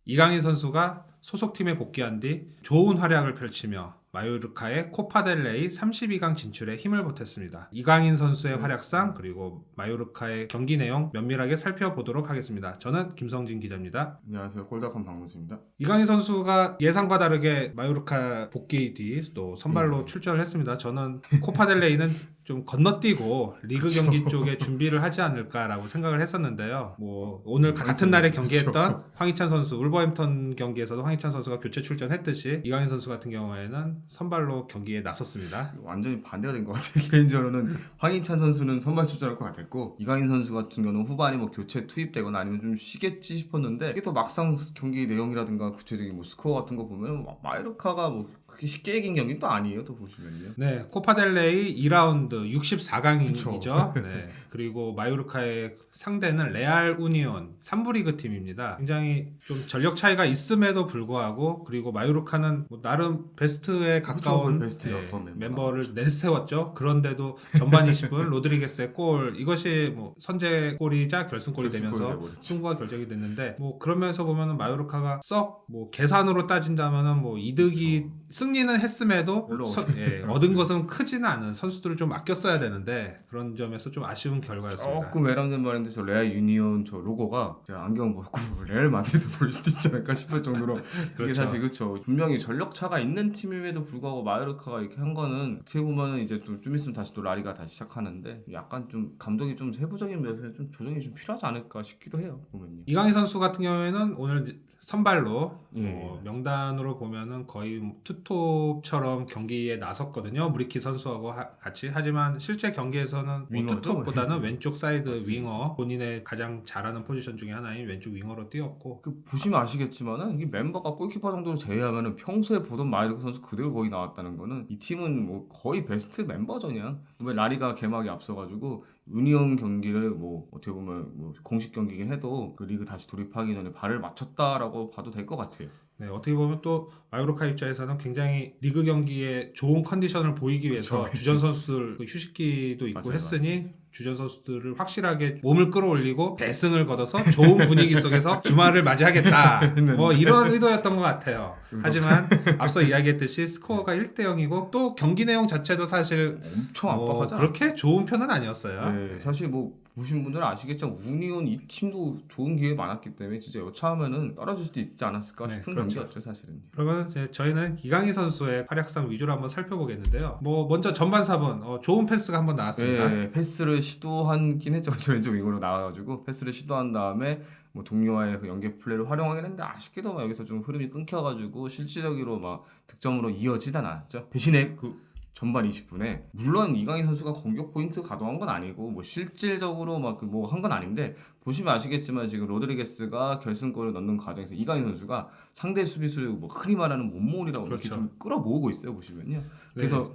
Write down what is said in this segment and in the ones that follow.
이강인 선수가 소속팀에 복귀한 뒤 좋은 활약을 펼치며 마요르카의 코파델레이 32강 진출에 힘을 보탰습니다. 이강인 선수의 활약상 그리고 마요르카의 경기 내용 면밀하게 살펴보도록 하겠습니다. 저는 김성진 기자입니다. 안녕하세요. 골드컴 박문수입니다. 이강인 선수가 예상과 다르게 마요르카 복귀 뒤 또 선발로 출전을 했습니다. 저는 코파델레이는 좀 건너뛰고 리그 경기 쪽에 준비를 하지 않을까라고 생각을 했었는데요. 뭐 오늘 같은 날에 경기했던 황희찬 선수, 울버햄턴 경기에서도 황희찬 선수가 교체 출전했듯이 이강인 선수 같은 경우에는 선발로 경기에 나섰습니다. 완전히 반대가 된 것 같아요. 개인적으로는 황희찬 선수는 선발 출전할 것 같았고 이강인 선수 같은 경우는 후반에 뭐 교체 투입되거나 아니면 좀 쉬겠지 싶었는데 이게 또 막상 경기 내용이라든가 구체적인 뭐 스코어 같은 거 보면 마요르카가 뭐 그렇게 쉽게 이긴 경기는 또 아니에요. 또 보시면요. 네, 코파델레이 2라운드 64강이죠. 그쵸. 네, 그리고 마요르카의 상대는 레알 우니온 3부 리그 팀입니다. 굉장히 좀 전력 차이가 있음에도 불구하고 그리고 마요르카는 뭐 나름 베스트에 가까운 가까운 멤버를 내세웠죠. 그런데도 전반 20분 로드리게스의 골 이것이 뭐 선제골이자 결승골이 되면서 승부가 결정이 됐는데 뭐 그러면서 보면은 마요르카가 썩 뭐 계산으로 따진다면은 뭐 이득이 승리는 했음에도 얻은 것은 크지는 않은 선수들을 좀 아껴 써야 되는데 그런 점에서 좀 아쉬운 결과였습니다. 조금 외람된 말인데 저 레알 유니온 저 로고가 제가 안경 벗고 레알 마드리드 보일 수도 있지 않을까 싶을 정도로 이게 그렇죠. 사실 그렇죠. 분명히 전력 차가 있는 팀임에도 불구하고 마요르카가 이렇게 한 거는 어떻게 보면은 이제 좀 있으면 다시 또 라리가 다시 시작하는데 약간 좀 감독이 좀 세부적인 면에서 좀 조정이 좀 필요하지 않을까 싶기도 해요. 보면요. 이강인 선수 같은 경우에는 오늘 선발로 예. 명단으로 보면은 거의 투톱처럼 경기에 나섰거든요. 무리키 선수하고 같이. 하지만 실제 경기에서는 윙어죠? 투톱보다는 왼쪽 사이드 맞습니다. 윙어, 본인의 가장 잘하는 포지션 중에 하나인 왼쪽 윙어로 뛰었고 그 보시면 아시겠지만은 이 멤버가 골키퍼 정도로 제외하면은 평소에 보던 마요르카 선수 그대로 거의 나왔다는 거는 이 팀은 뭐 거의 베스트 멤버전이야. 왜 라리가 개막이 앞서가지고 유니온 경기를 뭐 어떻게 보면 뭐 공식 경기긴 해도 그 리그 다시 돌입하기 전에 발을 맞췄다라고 봐도 될 것 같아요. 네, 어떻게 보면 또 마요르카 입장에서는 굉장히 리그 경기에 좋은 컨디션을 보이기 위해서 그렇죠. 주전 선수들 휴식기도 있고 맞아요, 했으니 주전 선수들을 확실하게 몸을 끌어올리고 대승을 거둬서 좋은 분위기 속에서 주말을 맞이하겠다. 뭐 이런 의도였던 것 같아요. 하지만 앞서 이야기했듯이 스코어가 1대0이고 또 경기 내용 자체도 사실 엄청 압박하잖아. 그렇게 좋은 편은 아니었어요. 네, 사실 뭐 보신 분들은 아시겠지만 우니온 이 팀도 좋은 기회 많았기 때문에 진짜 여차하면은 떨어질 수도 있지 않았을까 네, 싶은 그렇죠. 경기였죠 사실은. 그러면 이제 저희는 이강인 선수의 활약상 위주로 한번 살펴보겠는데요. 뭐 먼저 전반 4분 좋은 패스가 한번 나왔습니다. 네, 패스를 시도하긴 했죠. 저 왼쪽 윙으로 나와가지고 패스를 시도한 다음에 뭐 동료와의 그 연계 플레이를 활용하긴 했는데 아쉽게도 막 여기서 좀 흐름이 끊겨가지고 실질적으로 막 득점으로 이어지진 않았죠. 대신에 그 전반 20분에 물론 이강인 선수가 공격 포인트 가동한 건 아니고 뭐 실질적으로 막 그 뭐 한 건 아닌데 보시면 아시겠지만 지금 로드리게스가 결승골을 넣는 과정에서 이강인 선수가 상대 수비수를 뭐 흔히 말하는 몸몰이라고 이렇게 그렇죠. 좀 끌어모으고 있어요 보시면요. 그래서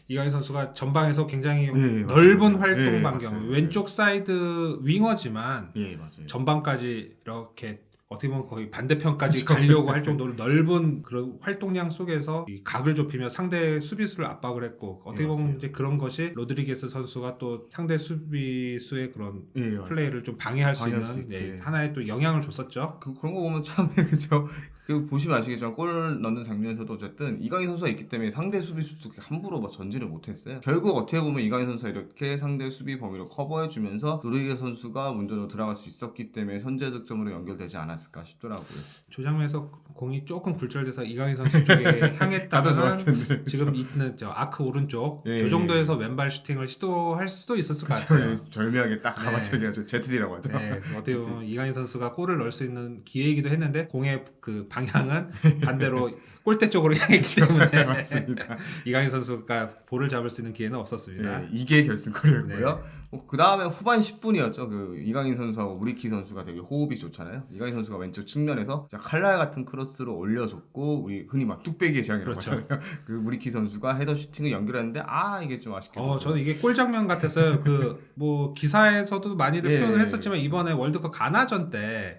이강인 선수가 전방에서 굉장히 네, 넓은 맞아요. 활동 네, 반경, 맞아요. 왼쪽 사이드 윙어지만 맞아요. 전방까지 이렇게 어떻게 보면 거의 반대편까지 가려고 할 정도로 넓은 그런 활동량 속에서 이 각을 좁히며 상대 수비수를 압박을 했고 어떻게 보면 맞아요. 이제 그런 것이 로드리게스 선수가 또 상대 수비수의 그런 맞아요. 플레이를 좀 방해할 수 방해할 수 있는 있게. 하나의 또 영향을 줬었죠. 그런 거 보면 참 그죠. 그 보시면 아시겠지만 골 넣는 장면에서도 어쨌든 이강인 선수가 있기 때문에 상대 수비수도 함부로 막 전진을 못했어요. 결국 어떻게 보면 이강인 선수가 이렇게 상대 수비 범위를 커버해주면서 노리게 선수가 먼저 들어갈 수 있었기 때문에 선제 득점으로 연결되지 않았을까 싶더라고요. 조장면에서 공이 조금 굴절돼서 이강인 선수 쪽에 향했다면 좋았을 텐데. 지금 있는 저 아크 오른쪽 예, 저 정도에서 왼발 슈팅을 시도할 수도 있었을 것 같아요. 절묘하게 딱 가마차기 하죠. ZD라고 하죠. 네, 어떻게 보면 이강인 선수가 골을 넣을 수 있는 기회이기도 했는데 공의 그 방향은 반대로 골대 쪽으로 향했기 때문에 맞습니다. 이강인 선수가 볼을 잡을 수 있는 기회는 없었습니다. 이게 결승골이었고요. 네. 그 다음에 후반 10분이었죠. 그 이강인 선수하고 무리키 선수가 되게 호흡이 좋잖아요. 이강인 선수가 왼쪽 측면에서 칼날 같은 크로스를 올려줬고 우리 흔히 막 뚝배기의 재앙이라고 그렇죠. 하잖아요. 그 무리키 선수가 헤더 슈팅을 연결했는데 이게 좀 아쉽게. 저는 이게 골 장면 같았어요. 그 뭐 기사에서도 많이들 표현을 했었지만 이번에 월드컵 가나전 때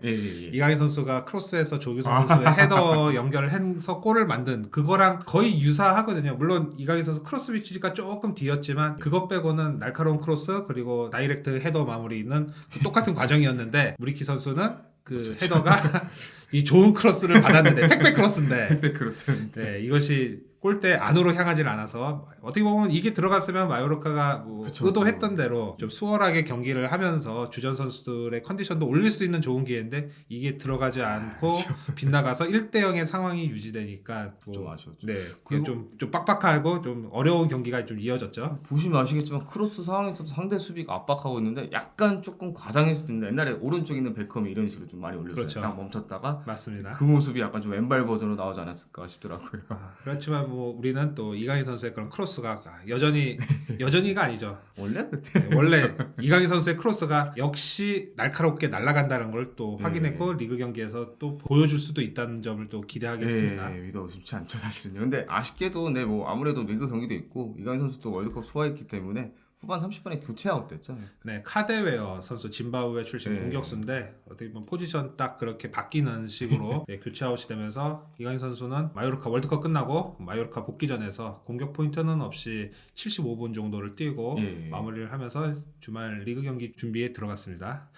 이강인 선수가 크로스에서 조규성 선수의 헤더 연결을 해서 골을 만든 그거랑 거의 유사하거든요. 물론 이강인 선수 크로스 위치가 조금 뒤였지만 그것 빼고는 날카로운 크로스 그리고 다이렉트 헤더 마무리는 똑같은 과정이었는데 무리키 선수는 그 헤더가 이 좋은 크로스를 받았는데 택배 크로스인데 크로스. 네, 이것이 골대 안으로 향하질 않아서 어떻게 보면 이게 들어갔으면 마요르카가 뭐 그쵸. 의도했던 대로 좀 수월하게 경기를 하면서 주전 선수들의 컨디션도 올릴 수 있는 좋은 기회인데 이게 들어가지 않고 빗나가서 1대 0의 상황이 유지되니까 뭐 좀 아쉬웠죠. 네, 그리고- 좀 빡빡하고 좀 어려운 경기가 좀 이어졌죠. 보시면 아시겠지만 크로스 상황에서도 상대 수비가 압박하고 있는데 약간 조금 과장일 수도 있는데 옛날에 오른쪽에 있는 베컴이 이런 식으로 좀 많이 올렸어요. 그렇죠. 딱 멈췄다가 맞습니다. 그 모습이 약간 좀 왼발 버전으로 나오지 않았을까 싶더라고요. 그렇지만 뭐 우리는 또 이강인 선수의 그런 크로스가 여전히가 아니죠. 원래 네, 원래 이강인 선수의 크로스가 역시 날카롭게 날아간다는 걸 또 확인했고 리그 경기에서 또 보여줄 수도 있다는 점을 또 기대하겠습니다. 믿어 쉽지 않죠 사실은요. 근데 아쉽게도 뭐 아무래도 리그 경기도 있고 이강인 선수도 월드컵 소화했기 때문에 후반 30분에 교체 아웃됐죠. 네, 카데웨어 선수 짐바브웨 출신 네. 공격수인데 어떻게 보면 포지션 딱 그렇게 바뀌는 식으로 네, 교체 아웃이 되면서 이강인 선수는 마요르카 월드컵 끝나고 마요르카 복귀전에서 공격 포인트는 없이 75분 정도를 뛰고 마무리를 하면서 주말 리그 경기 준비에 들어갔습니다.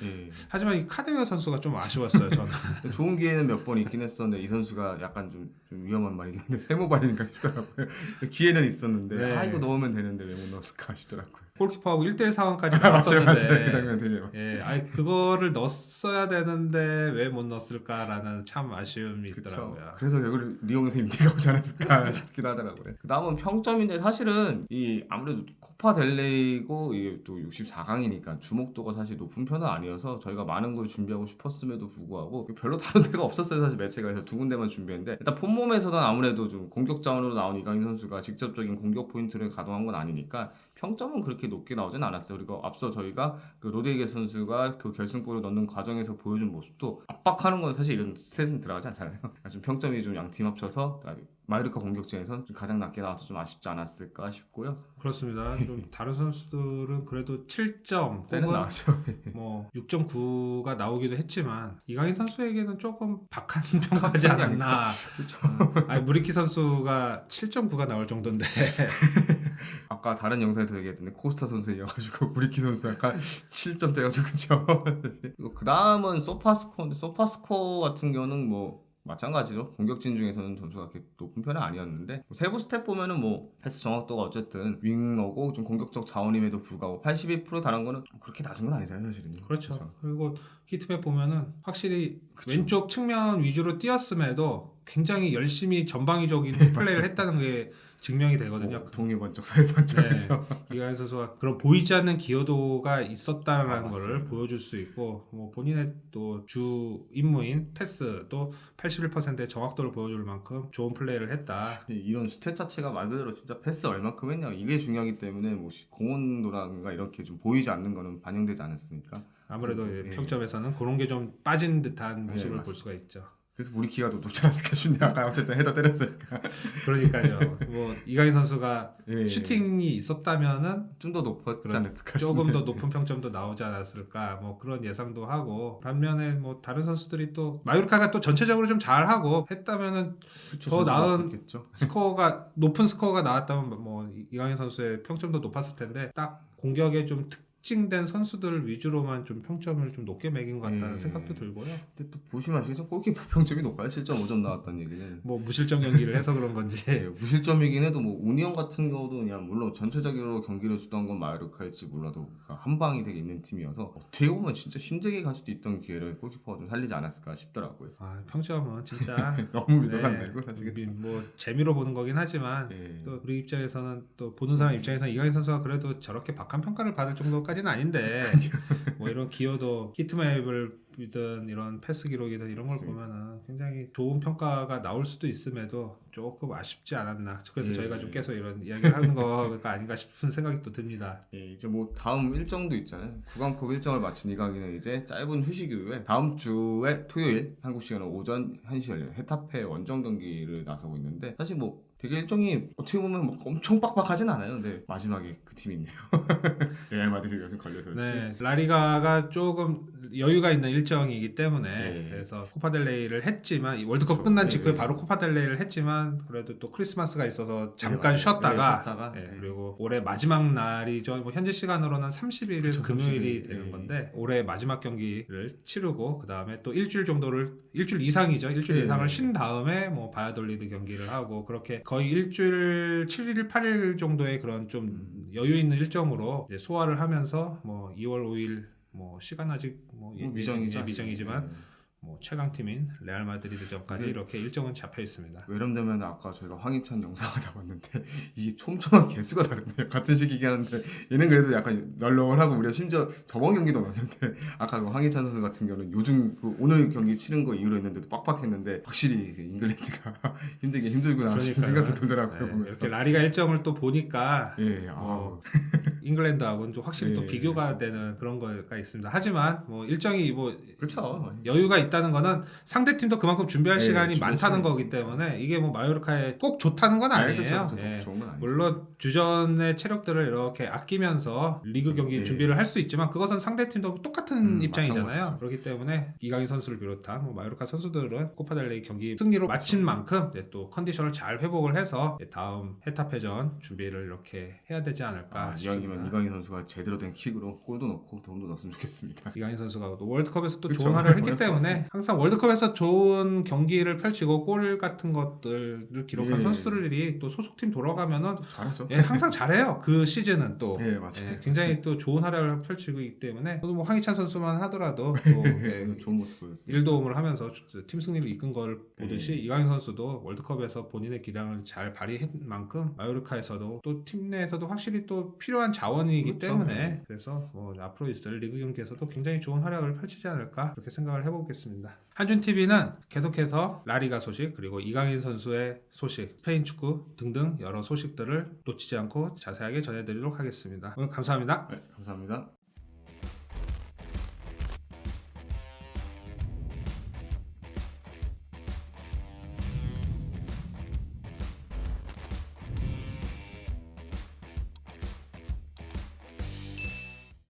하지만 이 카데웨어 선수가 좀 아쉬웠어요, 저는. 좋은 기회는 몇 번 있긴 했었는데 이 선수가 약간 좀 위험한 말이긴 한데 세모발이니까 싶더라고요. 기회는 있었는데 네. 이거 넣으면 되는데 왜 못 넣었을까 싶더라고요. 골키퍼하고 1대1 상황까지 맞아요, 나왔었는데 그 장면 되게 맞아요. 예, 아니 그거를 넣었어야 되는데 왜 못 넣었을까라는 참 아쉬움이 그쵸. 있더라고요. 그래서 결국 리옹에서 임대가 오지 않았을까 싶기도 하더라고요. 그 다음은 평점인데 사실은 이 아무래도 코파 델레이고 이게 또 64강이니까 주목도가 사실 높은 편은 아니어서 저희가 많은 걸 준비하고 싶었음에도 불구하고 별로 다른 데가 없었어요. 사실 매체가. 그래서 두 군데만 준비했는데 일단 폼몸에서는 아무래도 좀 공격 자원으로 나온 이강인 선수가 직접적인 공격 포인트를 가동한 건 아니니까 평점은 그렇게 높게 나오진 않았어요. 그리고 앞서 저희가 그 로드리게 선수가 그 결승골을 넣는 과정에서 보여준 모습도 압박하는 건 사실 이런 스탯은 들어가지 않잖아요. 좀 평점이 좀 양 팀 합쳐서 마요르카 공격진에선 좀 가장 낮게 나와서 좀 아쉽지 않았을까 싶고요. 그렇습니다. 좀 다른 선수들은 그래도 7점 때는 혹은 나왔죠. 뭐 6.9가 나오기도 했지만 이강인 선수에게는 조금 박한 평가지 않았나. 아니 무리키 선수가 7.9가 나올 정도인데 아까 다른 영상에서 얘기했던데 코스타 선수 이어가지고 브리키 선수 약간 7점 돼가지고 그쵸. 그 다음은 소파스코인데 소파스코 같은 경우는 뭐 마찬가지로 공격진 중에서는 점수가 그렇게 높은 편은 아니었는데 세부 스탯 보면은 뭐 패스 정확도가 어쨌든 윙어고 좀 공격적 자원임에도 불구하고 82% 다른 거는 그렇게 낮은 건 아니잖아요 사실은요. 그렇죠. 그리고 히트맵 보면은 확실히 그쵸. 왼쪽 측면 위주로 뛰었음에도 굉장히 열심히 전방위적인 플레이를 했다는 게 증명이 되거든요. 동일 번쩍 사이 번쩍 네. 그죠. 이강인 선수가 그런 보이지 않는 기여도가 있었다라는 아, 거를 맞습니다. 보여줄 수 있고 뭐 본인의 또 주 임무인 패스도 81%의 정확도를 보여줄 만큼 좋은 플레이를 했다. 이런 스탯 자체가 말 그대로 진짜 패스 얼마큼 했냐 이게 중요하기 때문에 뭐 공헌도라든가 이렇게 좀 보이지 않는 거는 반영되지 않았으니까 아무래도 예. 평점에서는 그런 게 좀 빠진 듯한 예, 모습을 볼 맞습니다. 수가 있죠. 그래서 우리 키가 더 높지 않았을까 싶네. 아까 어쨌든 헤더 때렸으니까. 그러니까요. 뭐 이강인 선수가 예. 슈팅이 있었다면은 좀 더 높았지 그런 않았을까 조금 싶네. 더 높은 평점도 나오지 않았을까 뭐 그런 예상도 하고 반면에 뭐 다른 선수들이 또 마요르카가 또 전체적으로 좀 잘하고 했다면은 그쵸, 더 선수가 나은 그렇겠죠. 스코어가 높은 스코어가 나왔다면 뭐 이강인 선수의 평점도 높았을 텐데 딱 공격에 좀 특징된 선수들 위주로만 좀 평점을 좀 높게 매긴 것 같다는 예. 생각도 들고요. 근데 또 보시면 아시겠죠? 골키퍼 평점이 높아요. 7.5점 나왔다는 얘기는. 뭐 무실점 경기를 해서 그런 건지 예, 무실점이긴 해도 뭐 운이형 같은 경우도 그냥 물론 전체적으로 경기를 주던 건 마요르카일지 몰라도 한 방이 되게 있는 팀이어서 어떻게 보면 진짜 힘들게 갈 수도 있던 기회를 골키퍼가 좀 살리지 않았을까 싶더라고요. 아, 평점은 진짜 너무 믿어도 안 네, 되고 사실 그쵸? 뭐 재미로 보는 거긴 하지만 예. 또 우리 입장에서는 또 보는 사람 입장에서는 이강인 선수가 그래도 저렇게 박한 평가를 받을 정도까지는 아닌데 뭐 이런 기여도 히트맵을 이든 이런 패스 기록이든 이런 걸 맞습니다. 보면은 굉장히 좋은 평가가 나올 수도 있음에도 조금 아쉽지 않았나. 그래서 예. 저희가 좀 계속 이런 이야기를 하는 거가 아닌가 싶은 생각이 또 듭니다. 예, 이제 뭐 다음 일정도 있잖아요. 구강컵 일정을 마친 이강인은 이제 짧은 휴식 이후에 다음 주에 토요일 한국 시간은 오전 1시 열리는 헤타페 원정 경기를 나서고 있는데 사실 뭐 되게 일정이 어떻게 보면 막 엄청 빡빡하진 않아요. 근데 마지막에 그 팀이 있네요. 레알 마드리드가 좀 걸려서 그렇지. 네, 라리가가 조금 여유가 있는 일정이기 때문에 네. 그래서 코파델레이를 했지만 이 월드컵 그렇죠. 끝난 네, 직후에 네. 바로 코파델레이를 했지만 그래도 또 크리스마스가 있어서 잠깐 맞아요. 쉬었다가, 네, 쉬었다가. 예, 네. 그리고 올해 마지막 날이죠. 뭐 현지 시간으로는 30일 그쵸, 금요일이 30일. 되는 네. 건데 올해 마지막 경기를 치르고 그 다음에 또 일주일 정도를 일주일 이상이죠. 일주일 네, 이상을 네. 쉰 다음에 뭐 바이아돌리드 경기를 하고 그렇게 거의 일주일 7일 8일 정도의 그런 좀 여유 있는 일정으로 이제 소화를 하면서 뭐 2월 5일 뭐 시간 아직 뭐 미정이죠. 미정이지만 네. 뭐 최강팀인 레알 마드리드전까지 근데 이렇게 일정은 잡혀 있습니다. 외람되면 아까 저희가 황희찬 영상을 다 봤는데 이게 촘촘한 개수가 다르네요. 같은 시기긴 한데 얘는 그래도 약간 널널하고 우리가 심지어 저번 경기도 봤는데 아까 그 황희찬 선수 같은 경우는 요즘 그 오늘 경기 치른 거 이후로 했는데도 빡빡했는데 확실히 그 잉글랜드가 힘들구나 싶은 생각도 들더라고요. 네, 보면서. 이렇게 라리가 일정을 또 보니까 예, 잉글랜드하고는 좀 확실히 또 예. 비교가 되는 그런 거가 있습니다. 하지만 뭐 일정이 뭐 그렇죠. 여유가 있다는 거는 상대 팀도 그만큼 준비할 네, 시간이 준비할 많다는 시간이 거기 있으니까. 때문에 이게 뭐 마요르카에 꼭 좋다는 건 아니에요. 그렇죠. 예. 좋은 건 아니죠. 물론 주전의 체력들을 이렇게 아끼면서 리그 경기 예. 준비를 할 수 있지만 그것은 상대 팀도 똑같은 입장이잖아요. 마찬가지죠. 그렇기 때문에 이강인 선수를 비롯한 뭐 마요르카 선수들은 코파델레이 경기 승리로 마친 만큼 이제 또 컨디션을 잘 회복을 해서 이제 다음 헤타페전 준비를 이렇게 해야 되지 않을까 싶습니다. 이왕이면 이강인 선수가 제대로 된 킥으로 골도 넣고 도움도 넣었으면 좋겠습니다. 이강인 선수가 또 월드컵에서 또 그쵸. 좋은 활약을 했기 월드컵 때문에 항상 월드컵에서 좋은 경기를 펼치고 골 같은 것들을 기록한 예. 선수들이 또 소속팀 돌아가면은 잘하죠. 예, 항상 잘해요. 그 시즌은 또 예, 맞아요. 예, 굉장히 또 좋은 활약을 펼치고 있기 때문에 저도 뭐 황희찬 선수만 하더라도 또 예, 좋은 모습 보였어요. 일도움을 하면서 팀 승리를 이끈 걸 보듯이 예. 이강인 선수도 월드컵에서 본인의 기량을 잘 발휘한 만큼 마요르카에서도 또 팀 내에서도 확실히 또 필요한 자원이기 그렇죠. 때문에 그래서 뭐 앞으로 있을 리그 경기에서도 굉장히 좋은 활약을 펼치지 않을까 그렇게 생각을 해보겠습니다. 한준TV는 계속해서 라리가 소식 그리고 이강인 선수의 소식 스페인 축구 등등 여러 소식들을 놓치지 않고 자세하게 전해드리도록 하겠습니다. 오늘 감사합니다. 네, 감사합니다.